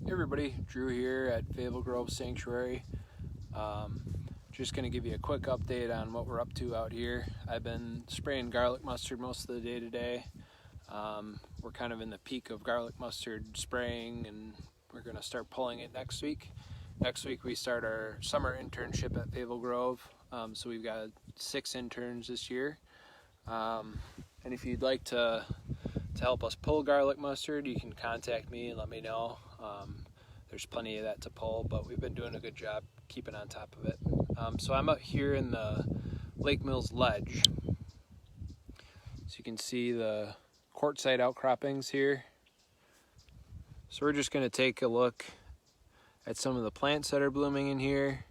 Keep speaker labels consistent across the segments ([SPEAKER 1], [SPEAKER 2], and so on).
[SPEAKER 1] Hey everybody, Drew here at Faville Grove Sanctuary. Just going to give you a quick update on what we're up to out here. I've been spraying garlic mustard most of the day today. We're kind of in the peak of garlic mustard spraying, and we're going to start pulling it next week. Next week we start our summer internship at Faville Grove, so we've got 6 interns this year. And if you'd like to help us pull garlic mustard, you can contact me and let me know. There's plenty of that to pull, but we've been doing a good job keeping on top of it. So I'm out here in the Lake Mills ledge. So you can see the quartzite outcroppings here. So we're just going to take a look at some of the plants that are blooming in here,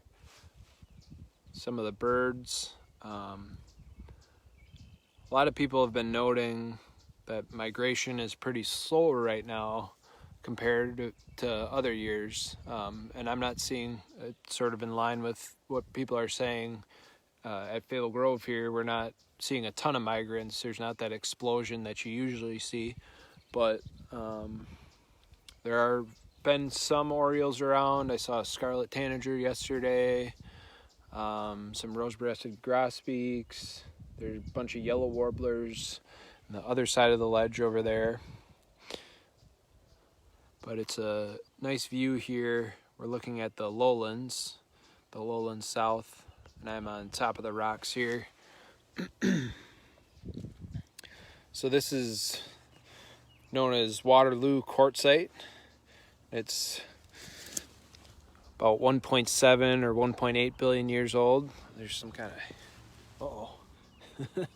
[SPEAKER 1] some of the birds. A lot of people have been noting that migration is pretty slow right now compared to other years, and I'm not seeing it sort of in line with what people are saying. At Faville Grove here, we're not seeing a ton of migrants. There's not that explosion that you usually see, but there are been some orioles around. I saw a scarlet tanager yesterday, some rose-breasted grosbeaks. There's a bunch of yellow warblers on the other side of the ledge over there. But it's a nice view here. We're looking at the lowlands south, and I'm on top of the rocks here. So this is known as Waterloo quartzite. It's about 1.7 or 1.8 billion years old. There's some kind of, the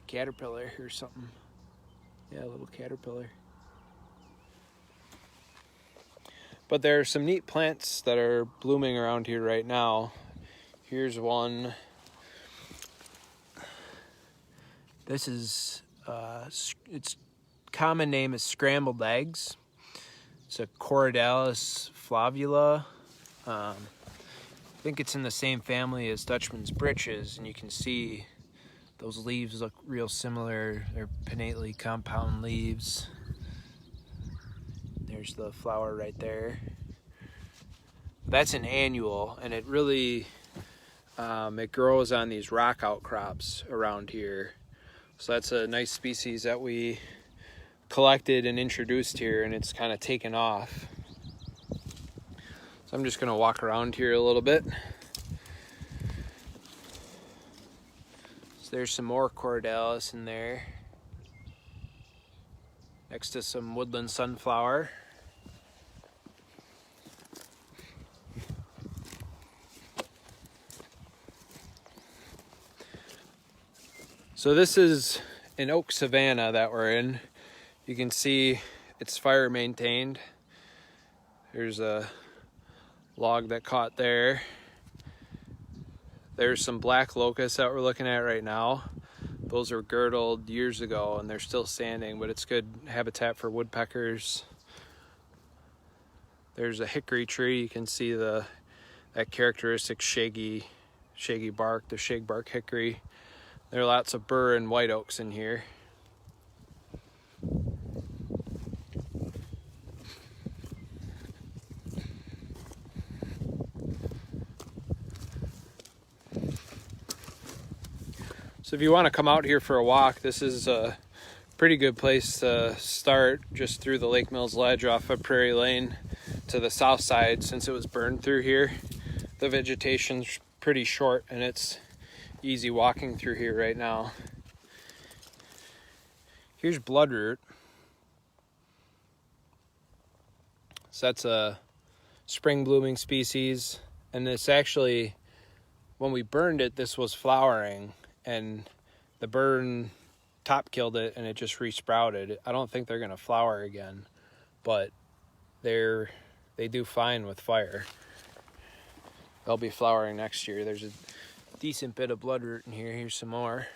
[SPEAKER 1] caterpillar or something. Yeah, a little caterpillar. But there are some neat plants that are blooming around here right now. Here's one. This is, its common name is scrambled eggs. It's a Corydalis flavula. I think it's in the same family as Dutchman's breeches, and you can see those leaves look real similar. They're pinnately compound leaves. There's the flower right there. That's an annual, and it really it grows on these rock outcrops around here. So that's a nice species that we collected and introduced here, and it's kind of taken off. So I'm just gonna walk around here a little bit. So there's some more Corydalis in there, next to some woodland sunflower. So this is an oak savanna that we're in. You can see it's fire maintained. There's a log that caught there. There's some black locusts that we're looking at right now. Those were girdled years ago and they're still standing, but it's good habitat for woodpeckers. There's a hickory tree. You can see that characteristic shaggy bark, the shag bark hickory. There are lots of bur and white oaks in here. So if you want to come out here for a walk, this is a pretty good place to start, just through the Lake Mills ledge off of Prairie Lane to the south side. Since it was burned through here, the vegetation's pretty short and it's easy walking through here right now. Here's Bloodroot. So that's a spring blooming species, and this actually, when we burned it, this was flowering, and the burn top killed it and it just resprouted. I don't think they're gonna flower again, but they do fine with fire. They'll be flowering next year. There's a decent bit of bloodroot in here. Here's some more.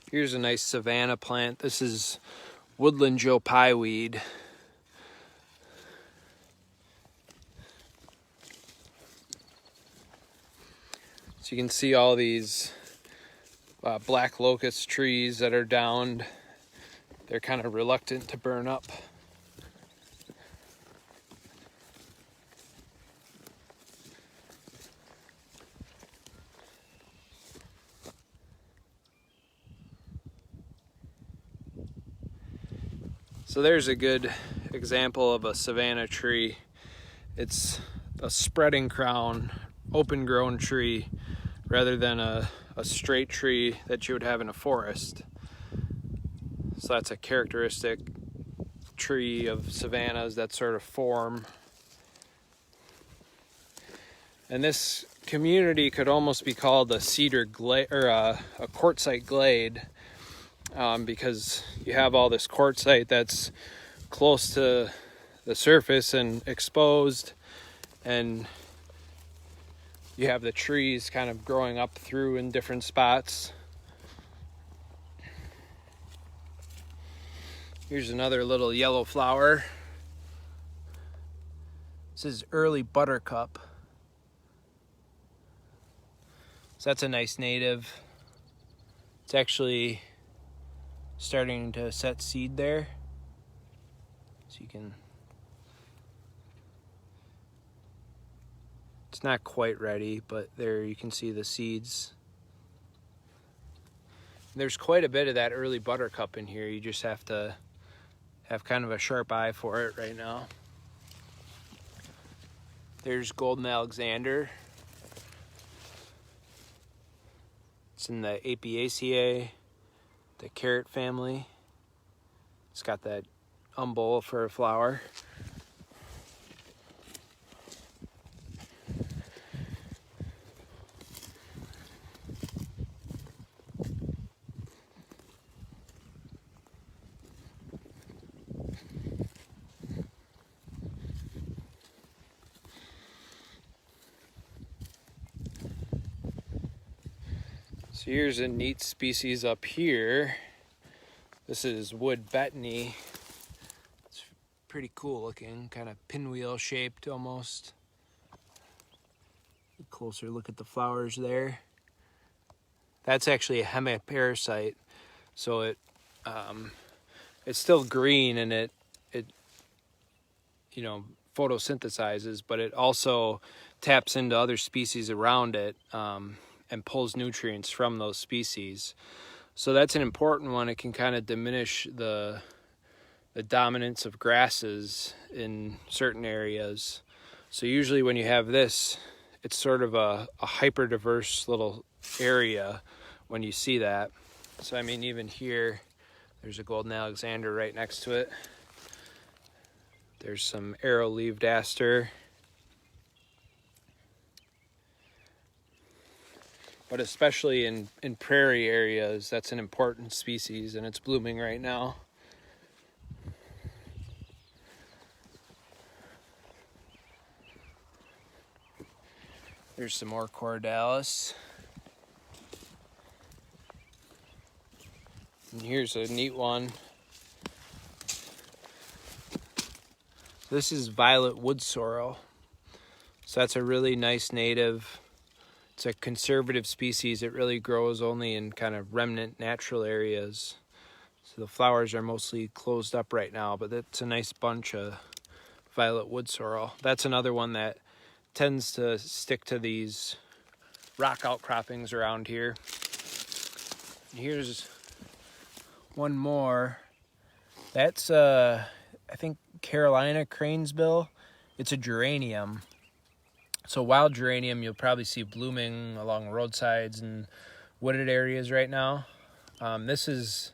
[SPEAKER 1] Here's a nice Savannah plant. This is Woodland Joe Pye weed. So So you can see all these black locust trees that are downed. They're kind of reluctant to burn up. So there's a good example of a Savannah tree. It's a spreading crown, open grown tree, rather than a straight tree that you would have in a forest. So that's a characteristic tree of savannas, that sort of form. And this community could almost be called a Cedar Gla, or a quartzite glade, because you have all this quartzite that's close to the surface and exposed, and you have the trees kind of growing up through in different spots. Here's another little yellow flower. This is early buttercup. So that's a nice native. It's actually starting to set seed there. So you can, it's not quite ready, but there you can see the seeds. There's quite a bit of that early buttercup in here. You just have to have kind of a sharp eye for it right now. There's Golden Alexander. It's in the Apiaceae, the carrot family. It's got that umbel for a flower. So here's a neat species up here. This is wood betany. It's pretty cool looking, kind of pinwheel shaped almost. A closer look at the flowers there. That's actually a hemiparasite, so it's still green and it photosynthesizes, but it also taps into other species around it. And pulls nutrients from those species. So that's an important one. It can kind of diminish the dominance of grasses in certain areas. So usually when you have this, it's sort of a hyper diverse little area when you see that. So I mean, even here, there's a Golden Alexander right next to it. There's some arrow-leaved aster. But especially in prairie areas, that's an important species, and it's blooming right now. There's some more cordalis. And here's a neat one. This is violet wood sorrel. So that's a really nice native. It's a conservative species. It really grows only in kind of remnant natural areas. So the flowers are mostly closed up right now, but that's a nice bunch of violet wood sorrel. That's another one that tends to stick to these rock outcroppings around here. And here's one more. That's I think Carolina cranesbill. It's a geranium. So wild geranium you'll probably see blooming along roadsides and wooded areas right now. It's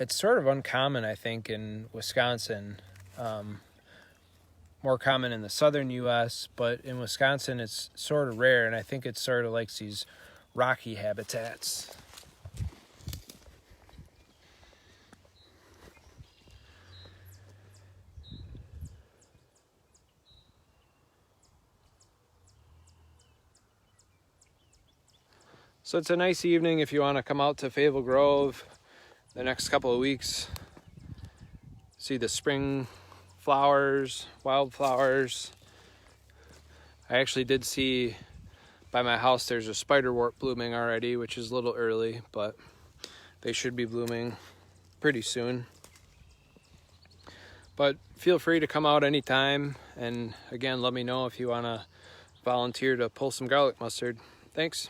[SPEAKER 1] sort of uncommon, I think, in Wisconsin. More common in the southern U.S., but in Wisconsin it's sort of rare, and I think it sort of likes these rocky habitats. So it's a nice evening if you want to come out to Faville Grove the next couple of weeks. See the spring flowers, wildflowers. I actually did see By my house there's a spiderwort blooming already, which is a little early, but they should be blooming pretty soon. But feel free to come out anytime, and again, let me know if you want to volunteer to pull some garlic mustard. Thanks.